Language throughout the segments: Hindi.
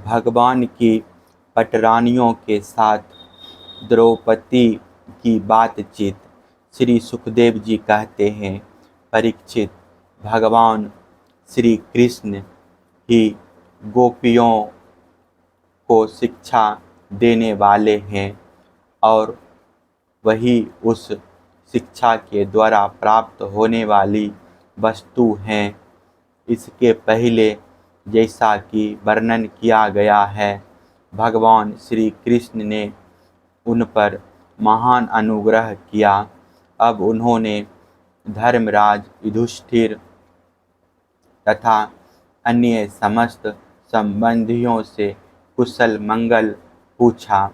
भगवान की पटरानियों के साथ द्रौपदी की बातचीत। श्री सुखदेव जी कहते हैं, परीक्षित, भगवान श्री कृष्ण ही गोपियों को शिक्षा देने वाले हैं और वही उस शिक्षा के द्वारा प्राप्त होने वाली वस्तु हैं। इसके पहले जैसा कि वर्णन किया गया है, भगवान श्री कृष्ण ने उन पर महान अनुग्रह किया। अब उन्होंने धर्मराज युधिष्ठिर तथा अन्य समस्त संबंधियों से कुशल मंगल पूछा।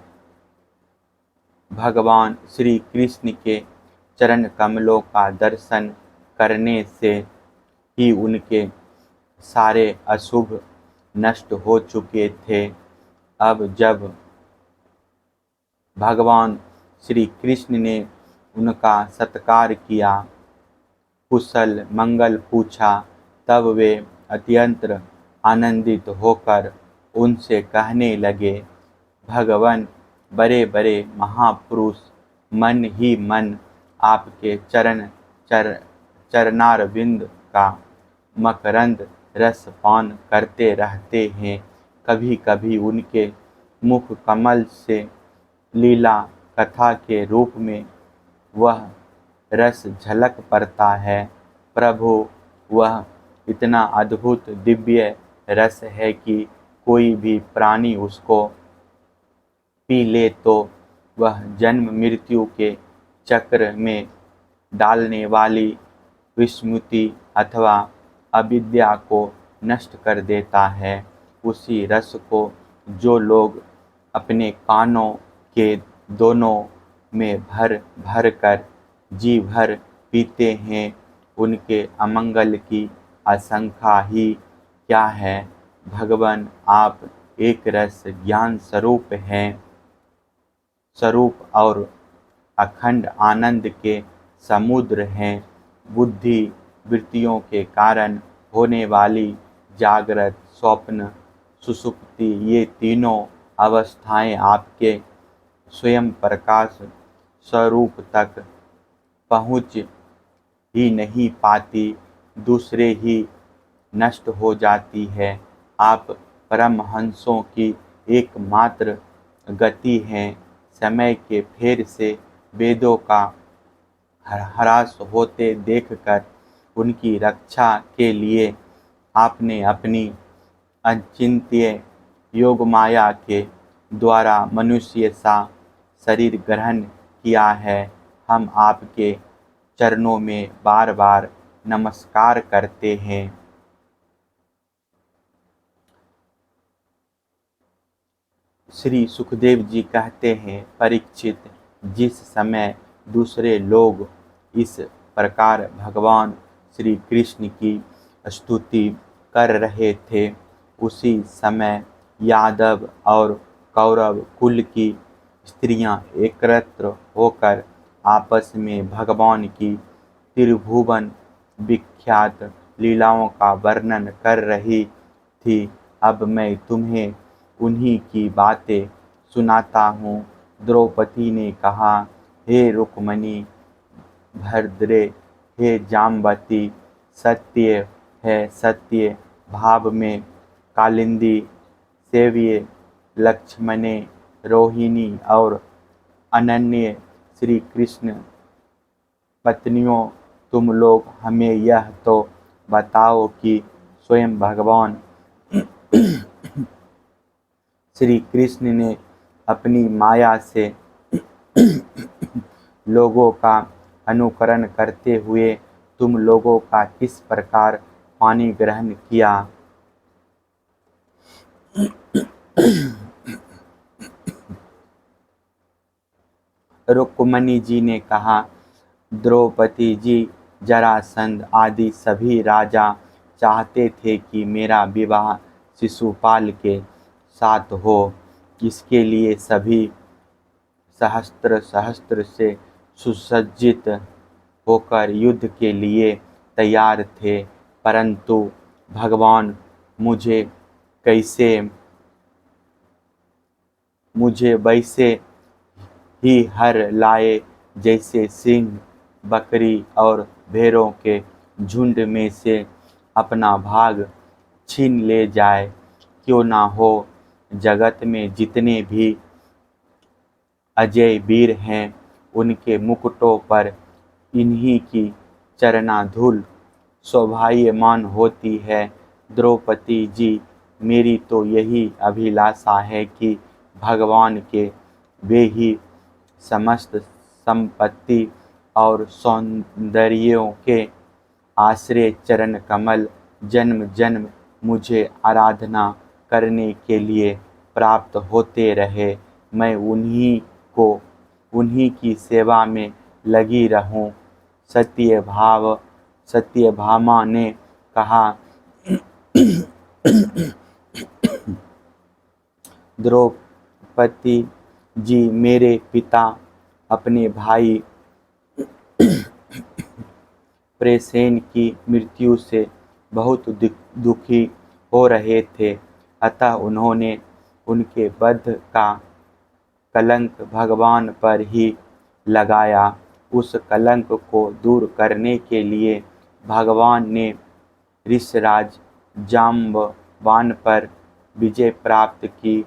भगवान श्री कृष्ण के चरण कमलों का दर्शन करने से ही उनके सारे अशुभ नष्ट हो चुके थे। अब जब भगवान श्री कृष्ण ने उनका सत्कार किया, कुशल मंगल पूछा, तब वे अत्यंत आनंदित होकर उनसे कहने लगे, भगवान, बड़े बड़े महापुरुष मन ही मन आपके चरणारविंद का मकरंद रस पान करते रहते हैं। कभी कभी उनके मुख कमल से लीला कथा के रूप में वह रस झलक पड़ता है। प्रभु, वह इतना अद्भुत दिव्य रस है कि कोई भी प्राणी उसको पी ले तो वह जन्म मृत्यु के चक्र में डालने वाली विस्मृति अथवा अविद्या को नष्ट कर देता है। उसी रस को जो लोग अपने कानों के दोनों में भर भर कर जी भर पीते हैं, उनके अमंगल की आशंका ही क्या है। भगवान, आप एक रस ज्ञान स्वरूप हैं, स्वरूप और अखंड आनंद के समुद्र हैं। बुद्धि वृत्तियों के कारण होने वाली जागृत, स्वप्न, सुषुप्ति, ये तीनों अवस्थाएं आपके स्वयं प्रकाश स्वरूप तक पहुँच ही नहीं पाती, दूसरे ही नष्ट हो जाती है। आप परमहंसों की एकमात्र गति हैं। समय के फेर से वेदों का ह्रास होते देखकर उनकी रक्षा के लिए आपने अपनी अचिंत्य योग माया के द्वारा मनुष्य सा शरीर ग्रहण किया है। हम आपके चरणों में बार बार नमस्कार करते हैं। श्री सुखदेव जी कहते हैं, परीक्षित, जिस समय दूसरे लोग इस प्रकार भगवान श्री कृष्ण की स्तुति कर रहे थे, उसी समय यादव और कौरव कुल की स्त्रियां एकत्र होकर आपस में भगवान की त्रिभुवन विख्यात लीलाओं का वर्णन कर रही थी। अब मैं तुम्हें उन्हीं की बातें सुनाता हूँ। द्रौपदी ने कहा, हे रुक्मिणी भद्रे, हे जाम्बती, सत्य है सत्य भाव में कालिंदी, सेव्य लक्ष्मणे, रोहिणी और अनन्य श्री कृष्ण पत्नियों, तुम लोग हमें यह तो बताओ कि स्वयं भगवान श्री कृष्ण ने अपनी माया से लोगों का अनुकरण करते हुए तुम लोगों का किस प्रकार पानी ग्रहण किया। रुक्मिणी जी ने कहा, द्रौपदी जी, जरासंध आदि सभी राजा चाहते थे कि मेरा विवाह शिशुपाल के साथ हो। इसके लिए सभी सहस्त्र सहस्त्र से सुसज्जित होकर युद्ध के लिए तैयार थे, परंतु भगवान मुझे कैसे मुझे वैसे ही हर लाए जैसे सिंह बकरी और भेड़ों के झुंड में से अपना भाग छीन ले जाए। क्यों ना हो, जगत में जितने भी अजय वीर हैं, उनके मुकुटों पर इन्हीं की चरणाधूल शोभायमान होती है। द्रौपदी जी, मेरी तो यही अभिलाषा है कि भगवान के वे ही समस्त संपत्ति और सौंदर्यों के आश्रय चरण कमल जन्म जन्म मुझे आराधना करने के लिए प्राप्त होते रहे। मैं उन्हीं की सेवा में लगी रहूं। सत्यभामा ने कहा, द्रौपदी जी, मेरे पिता अपने भाई प्रसेन की मृत्यु से बहुत दुखी हो रहे थे, अतः उन्होंने उनके वध का कलंक भगवान पर ही लगाया। उस कलंक को दूर करने के लिए भगवान ने ऋषराज जाम्बवान पर विजय प्राप्त की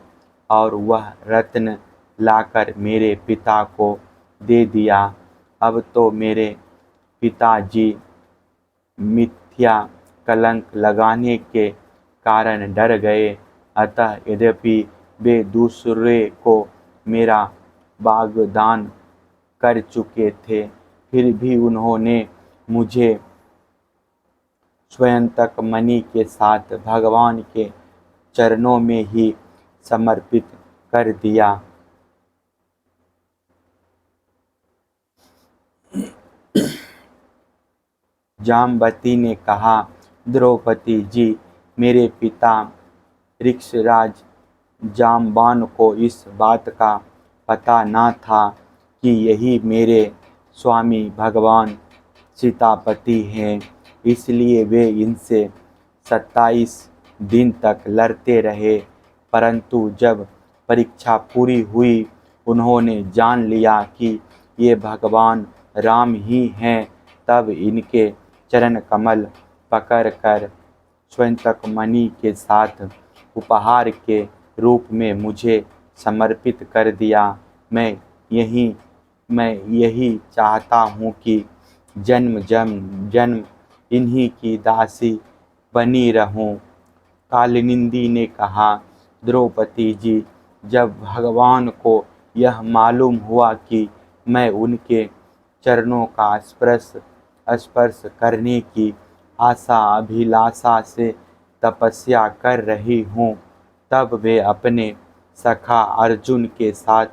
और वह रत्न लाकर मेरे पिता को दे दिया। अब तो मेरे पिताजी मिथ्या कलंक लगाने के कारण डर गए, अतः यद्यपि वे दूसरे को मेरा वाग्दान कर चुके थे, फिर भी उन्होंने मुझे स्वयंतक मणि के साथ भगवान के चरणों में ही समर्पित कर दिया। जाम्बवती ने कहा, द्रौपदी जी, मेरे पिता ऋक्षराज जाम्बान को इस बात का पता न था कि यही मेरे स्वामी भगवान सीतापति हैं, इसलिए वे इनसे 27 दिन तक लड़ते रहे। परंतु जब परीक्षा पूरी हुई, उन्होंने जान लिया कि ये भगवान राम ही हैं, तब इनके चरण कमल पकड़कर स्वयंतक मणि के साथ उपहार के रूप में मुझे समर्पित कर दिया। मैं यही चाहता हूँ कि जन्म जन्म इन्हीं की दासी बनी रहूं। कालिंदी ने कहा, द्रौपदी जी, जब भगवान को यह मालूम हुआ कि मैं उनके चरणों का स्पर्श करने की आशा अभिलाषा से तपस्या कर रही हूँ, तब वे अपने सखा अर्जुन के साथ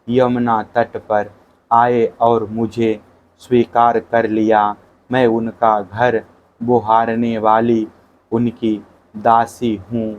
यमुना तट पर आए और मुझे स्वीकार कर लिया। मैं उनका घर बुहारने वाली उनकी दासी हूँ।